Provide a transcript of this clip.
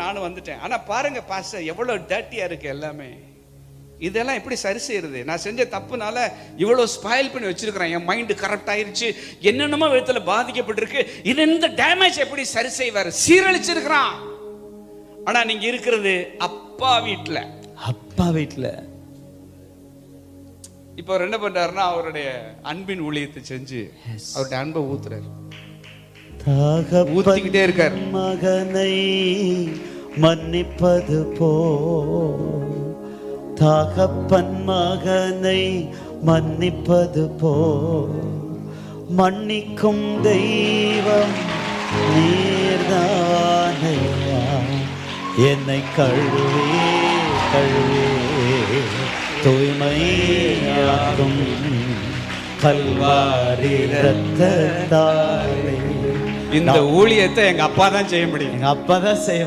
நானும் வந்துட்டேன். ஆனா பாருங்க பாஸ்டர், எவ்வளவு டர்ட்டியா இருக்கு எல்லாமே. இதெல்லாம் எப்படி சரி செய்யறது? நான் செஞ்ச தப்புனால இவ்வளவு ஸ்பாயில் பண்ணி வச்சிருக்கிறேன். என் மைண்ட் கரெக்ட் ஆயிருச்சு, என்னென்னமோ விதத்துல பாதிக்கப்பட்டிருக்கு. இது இந்த டேமேஜ் எப்படி சரி செய்வாரு? சீரழிச்சிருக்கிறான். ஆனா நீங்க இருக்கிறது அப்பா வீட்டுல. அப்பா வீட்டுல இப்போ அவர் என்ன பண்றாருன்னா, அவருடைய அன்பின் ஊழியத்தை செஞ்சு அவருடைய அன்பை ஊத்துறாரு, ஊத்திக்கிட்டே இருக்கார். மகனை மன்னிப்பது போ, தகப்பன் மகனை மன்னிப்பது போ, மன்னிக்கும் தெய்வம் நீர்தானையா, என்னை கழுவே கழுவே தூய்மையாக்கும் கல்வாரி ரத்தத்தாலே. இந்த ஊழியத்தை எங்க அப்பா தான் செய்ய முடியும். எங்க அப்பா தான் செய்ய